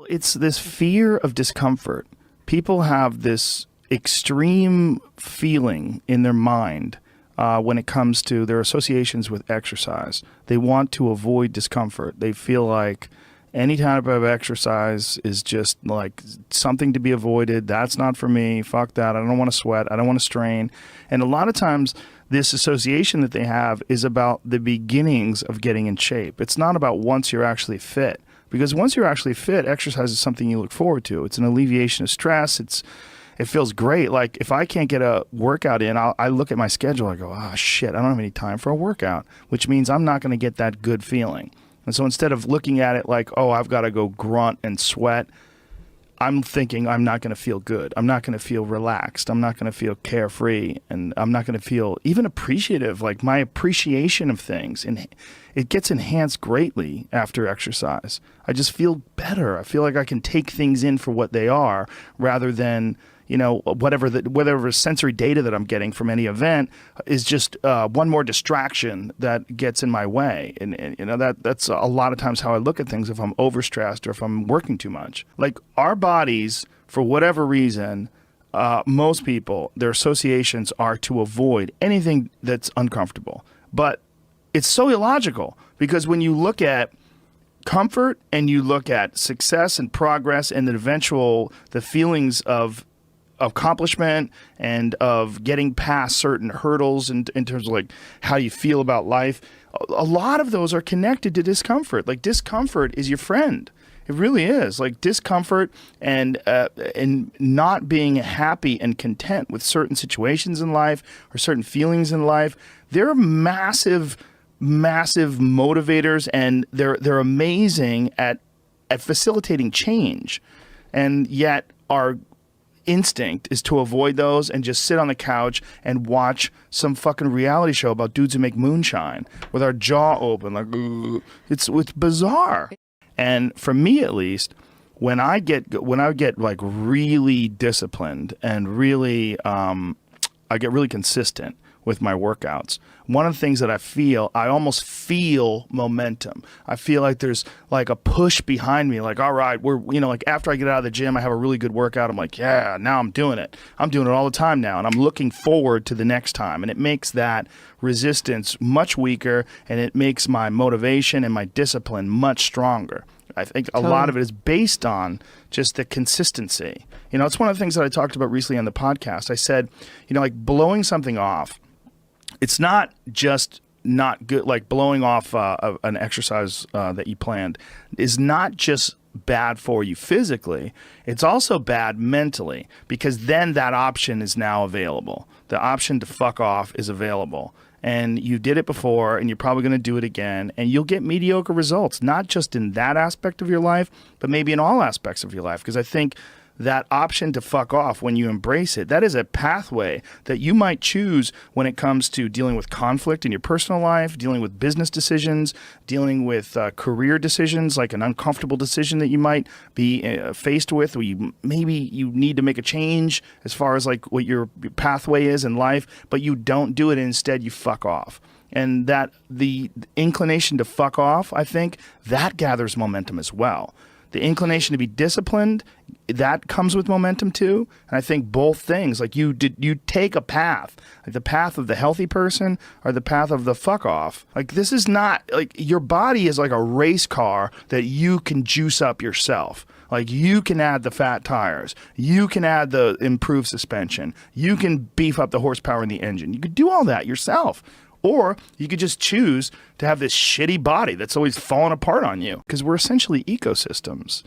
It's this fear of discomfort. People have this extreme feeling in their mind when it comes to their associations with exercise. They want to avoid discomfort. They feel like any type of exercise is just like something to be avoided. That's not for me. Fuck that. I don't want to sweat. I don't want to strain. And a lot of times this association that they have is about the beginnings of getting in shape. It's not about once you're actually fit. Because once you're actually fit, exercise is something you look forward to. It's an alleviation of stress. It feels great. Like if I can't get a workout in, I look at my schedule. I go, oh shit, I don't have any time for a workout, which means I'm not going to get that good feeling. And so instead of looking at it like, oh, I've got to go grunt and sweat, I'm thinking I'm not going to feel good. I'm not going to feel relaxed. I'm not going to feel carefree. And I'm not going to feel even appreciative. Like my appreciation of things, and it gets enhanced greatly after exercise. I just feel better. I feel like I can take things in for what they are rather than, you know, whatever sensory data that I'm getting from any event is just one more distraction that gets in my way. And you know, that's a lot of times how I look at things if I'm overstressed or if I'm working too much. Like our bodies, for whatever reason, most people, their associations are to avoid anything that's uncomfortable. But it's so illogical because when you look at comfort and you look at success and progress and the feelings of accomplishment and of getting past certain hurdles in terms of like how you feel about life, a lot of those are connected to discomfort. Like discomfort is your friend. It really is. Like discomfort and not being happy and content with certain situations in life or certain feelings in life, they're massive motivators, and they're amazing at facilitating change. And yet our instinct is to avoid those and just sit on the couch and watch some fucking reality show about dudes who make moonshine with our jaw open like ugh. It's bizarre. And for me at least, when I get like really disciplined and really I get really consistent with my workouts, one of the things that I almost feel momentum. I feel like there's like a push behind me, like, all right, like after I get out of the gym, I have a really good workout. I'm like, yeah, now I'm doing it. I'm doing it all the time now. And I'm looking forward to the next time. And it makes that resistance much weaker, and it makes my motivation and my discipline much stronger. I think a lot of it is based on just the consistency. You know, it's one of the things that I talked about recently on the podcast. I said, you know, like blowing something off, it's not just not good, like blowing off an exercise that you planned is not just bad for you physically, it's also bad mentally, because then that option is now available. The option to fuck off is available. And you did it before, and you're probably going to do it again, and you'll get mediocre results, not just in that aspect of your life, but maybe in all aspects of your life. Because I think that option to fuck off, when you embrace it, that is a pathway that you might choose when it comes to dealing with conflict in your personal life, dealing with business decisions, dealing with career decisions, like an uncomfortable decision that you might be faced with, where you need to make a change as far as like what your pathway is in life, but you don't do it, and instead you fuck off. And that the inclination to fuck off, I think, that gathers momentum as well. The inclination to be disciplined, that comes with momentum too. And I think both things, like you take a path, like the path of the healthy person or the path of the fuck off. Like this is not, like your body is like a race car that you can juice up yourself. Like you can add the fat tires, you can add the improved suspension, you can beef up the horsepower in the engine. You could do all that yourself. Or you could just choose to have this shitty body that's always falling apart on you, because we're essentially ecosystems,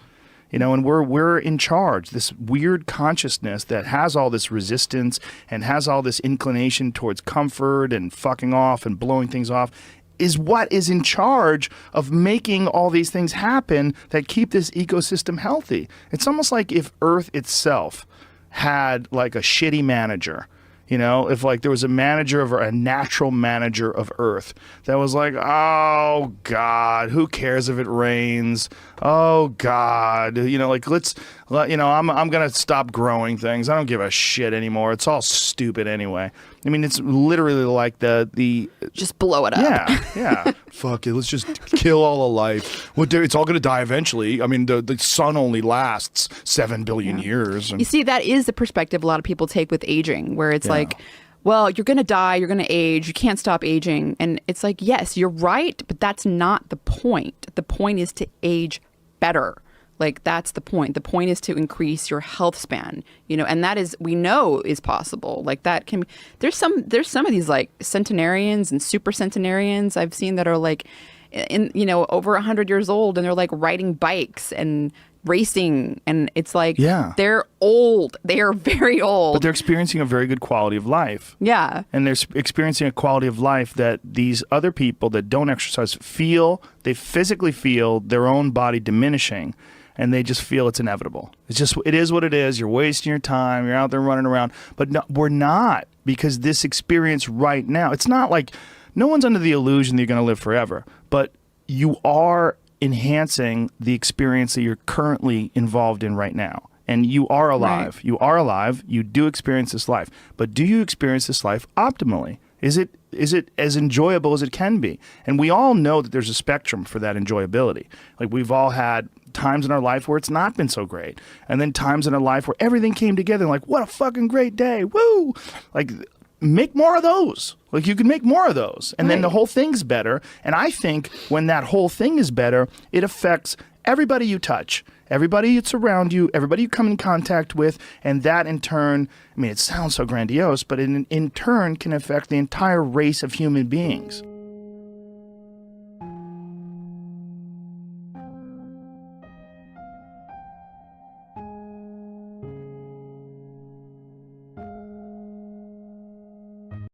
you know, and we're in charge. This weird consciousness that has all this resistance and has all this inclination towards comfort and fucking off and blowing things off is what is in charge of making all these things happen that keep this ecosystem healthy. It's almost like if Earth itself had like a shitty manager. You know, if like there was a natural manager of Earth that was like, oh God, who cares if it rains? Oh God, you know, like I'm gonna stop growing things. I don't give a shit anymore. It's all stupid anyway. I mean, it's literally like the just blow it up. Yeah. Fuck it. Let's just kill all of life. It's all gonna die eventually. I mean, the sun only lasts 7 billion years. You see, that is the perspective a lot of people take with aging, where it's like, well, you're going to die, you're going to age, you can't stop aging. And it's like, yes, you're right, but that's not the point. The point is to age better. Like, that's the point. The point is to increase your health span, you know, and that is, we know is possible. Like that can, there's some of these like centenarians and super centenarians I've seen that are like, over 100 years old, and they're like riding bikes and racing, and it's like they're old. They are very old, but they're experiencing a very good quality of life. Yeah, and they're experiencing a quality of life that these other people that don't exercise feel. They physically feel their own body diminishing, and they just feel it's inevitable. It is what it is. You're wasting your time. You're out there running around, but no, we're not, because this experience right now, it's not like no one's under the illusion that you're going to live forever, but you are enhancing the experience that you're currently involved in right now. And you are alive. Right. You are alive. You do experience this life. But do you experience this life optimally? Is it as enjoyable as it can be? And we all know that there's a spectrum for that enjoyability. Like, we've all had times in our life where it's not been so great. And then times in our life where everything came together and like, what a fucking great day. Woo! Like, make more of those. Like, you can make more of those. And then the whole thing's better. And I think when that whole thing is better, it affects everybody you touch, everybody that's around you, everybody you come in contact with. And that in turn, I mean, it sounds so grandiose, but in turn can affect the entire race of human beings.